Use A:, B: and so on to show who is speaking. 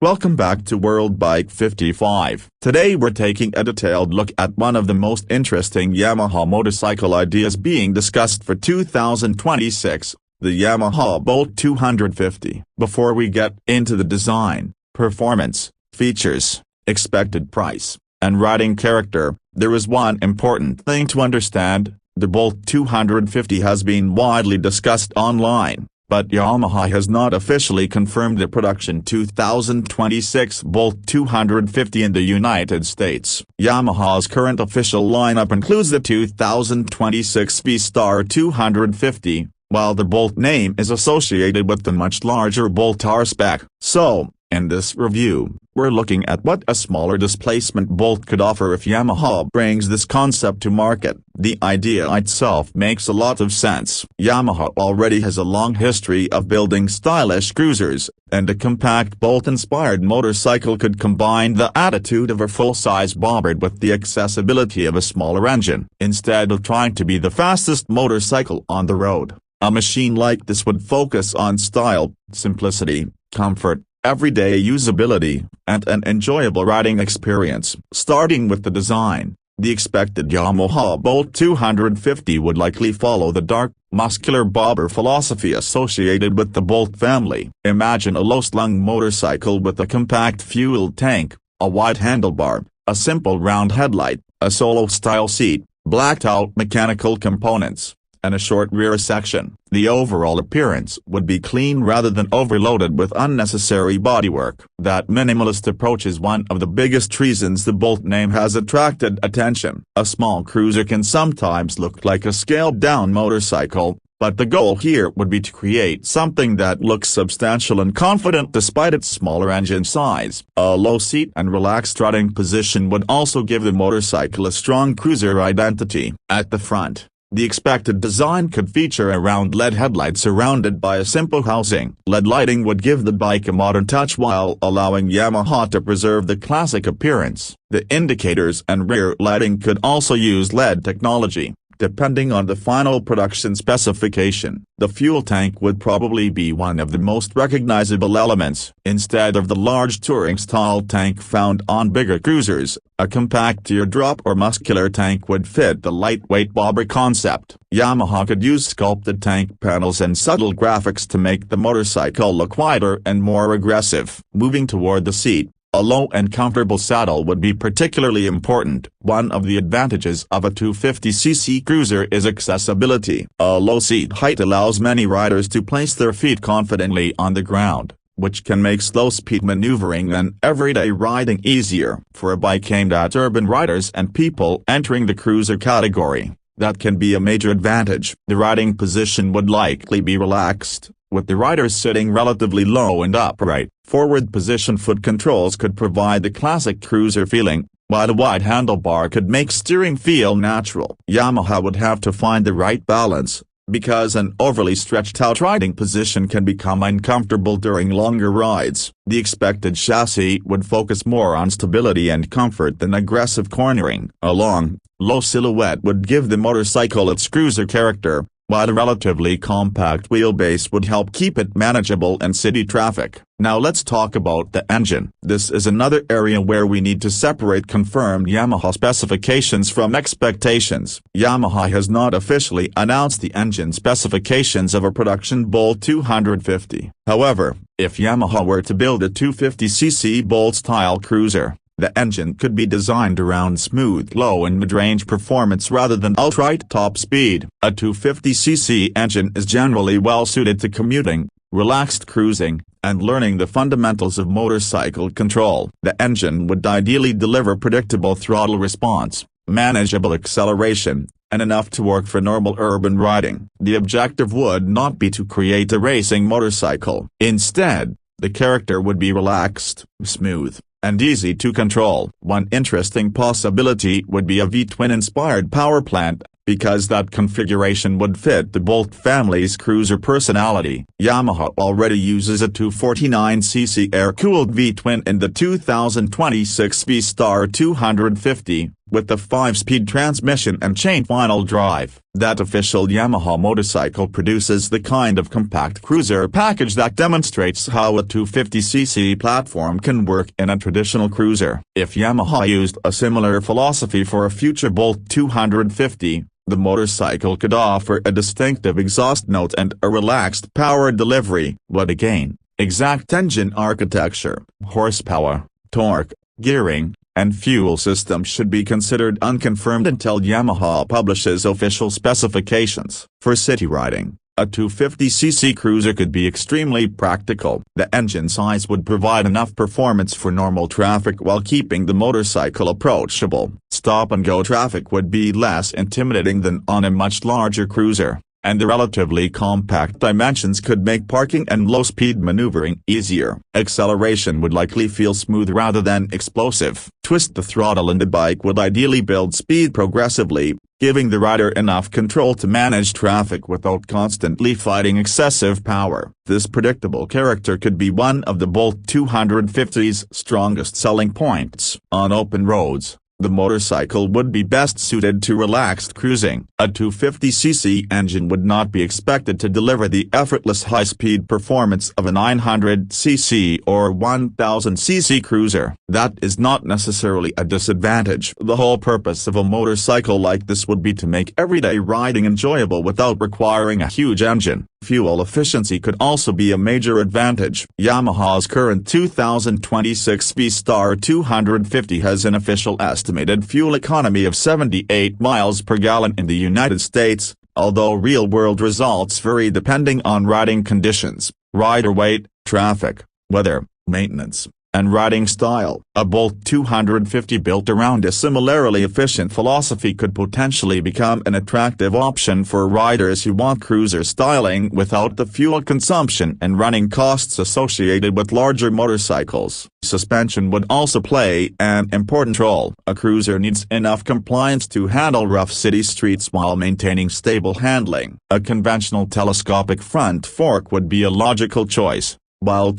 A: Welcome back to World Bike 55. Today we're taking a detailed look at one of the most interesting Yamaha motorcycle ideas being discussed for 2026, the Yamaha Bolt 250. Before we get into the design, performance, features, expected price, and riding character, there is one important thing to understand. The Bolt 250 has been widely discussed online, but Yamaha has not officially confirmed the production 2026 Bolt 250 in the United States. Yamaha's current official lineup includes the 2026 V-Star 250, while the Bolt name is associated with the much larger Bolt R-Spec. So, in this review, we're looking at what a smaller displacement Bolt could offer if Yamaha brings this concept to market. The idea itself makes a lot of sense. Yamaha already has a long history of building stylish cruisers, and a compact Bolt-inspired motorcycle could combine the attitude of a full-size bobbard with the accessibility of a smaller engine. Instead of trying to be the fastest motorcycle on the road, a machine like this would focus on style, simplicity, comfort, everyday usability, and an enjoyable riding experience. Starting with the design, the expected Yamaha Bolt 250 would likely follow the dark, muscular bobber philosophy associated with the Bolt family. Imagine a low-slung motorcycle with a compact fuel tank, a wide handlebar, a simple round headlight, a solo-style seat, blacked-out mechanical components, and a short rear section. The overall appearance would be clean rather than overloaded with unnecessary bodywork. That minimalist approach is one of the biggest reasons the Bolt name has attracted attention. A small cruiser can sometimes look like a scaled-down motorcycle, but the goal here would be to create something that looks substantial and confident despite its smaller engine size. A low seat and relaxed riding position would also give the motorcycle a strong cruiser identity. At the front, the expected design could feature a round LED headlight surrounded by a simple housing. LED lighting would give the bike a modern touch while allowing Yamaha to preserve the classic appearance. The indicators and rear lighting could also use LED technology, depending on the final production specification. The fuel tank would probably be one of the most recognizable elements. Instead of the large touring-style tank found on bigger cruisers, a compact teardrop or muscular tank would fit the lightweight bobber concept. Yamaha could use sculpted tank panels and subtle graphics to make the motorcycle look wider and more aggressive. Moving toward the seat, a low and comfortable saddle would be particularly important. One of the advantages of a 250cc cruiser is accessibility. A low seat height allows many riders to place their feet confidently on the ground, which can make slow-speed maneuvering and everyday riding easier. For a bike aimed at urban riders and people entering the cruiser category, that can be a major advantage. The riding position would likely be relaxed, with the rider sitting relatively low and upright. Forward position foot controls could provide the classic cruiser feeling, while the wide handlebar could make steering feel natural. Yamaha would have to find the right balance, because an overly stretched out riding position can become uncomfortable during longer rides. The expected chassis would focus more on stability and comfort than aggressive cornering. A long, low silhouette would give the motorcycle its cruiser character, while a relatively compact wheelbase would help keep it manageable in city traffic. Now let's talk about the engine. This is another area where we need to separate confirmed Yamaha specifications from expectations. Yamaha has not officially announced the engine specifications of a production Bolt 250. However, if Yamaha were to build a 250cc Bolt-style cruiser, the engine could be designed around smooth low and mid-range performance rather than outright top speed. A 250cc engine is generally well suited to commuting, relaxed cruising, and learning the fundamentals of motorcycle control. The engine would ideally deliver predictable throttle response, manageable acceleration, and enough torque for normal urban riding. The objective would not be to create a racing motorcycle. Instead, the character would be relaxed, smooth, and easy to control. One interesting possibility would be a V-twin-inspired powerplant, because that configuration would fit the Bolt family's cruiser personality. Yamaha already uses a 249cc air-cooled V-twin in the 2026 V-Star 250, with the 5-speed transmission and chain-final drive. That official Yamaha motorcycle produces the kind of compact cruiser package that demonstrates how a 250cc platform can work in a traditional cruiser. If Yamaha used a similar philosophy for a future Bolt 250, the motorcycle could offer a distinctive exhaust note and a relaxed power delivery. But again, exact engine architecture, horsepower, torque, gearing, and fuel system should be considered unconfirmed until Yamaha publishes official specifications. For city riding, a 250cc cruiser could be extremely practical. The engine size would provide enough performance for normal traffic while keeping the motorcycle approachable. Stop-and-go traffic would be less intimidating than on a much larger cruiser, and the relatively compact dimensions could make parking and low-speed maneuvering easier. Acceleration would likely feel smooth rather than explosive. Twist the throttle and the bike would ideally build speed progressively, giving the rider enough control to manage traffic without constantly fighting excessive power. This predictable character could be one of the Bolt 250's strongest selling points. On open roads, the motorcycle would be best suited to relaxed cruising. A 250cc engine would not be expected to deliver the effortless high-speed performance of a 900cc or 1000cc cruiser. That is not necessarily a disadvantage. The whole purpose of a motorcycle like this would be to make everyday riding enjoyable without requiring a huge engine. Fuel efficiency could also be a major advantage. Yamaha's current 2026 V-Star 250 has an official estimated fuel economy of 78 miles per gallon in the United States, although real-world results vary depending on riding conditions, rider weight, traffic, weather, maintenance, and riding style. A Bolt 250 built around a similarly efficient philosophy could potentially become an attractive option for riders who want cruiser styling without the fuel consumption and running costs associated with larger motorcycles. Suspension would also play an important role. A cruiser needs enough compliance to handle rough city streets while maintaining stable handling. A conventional telescopic front fork would be a logical choice, while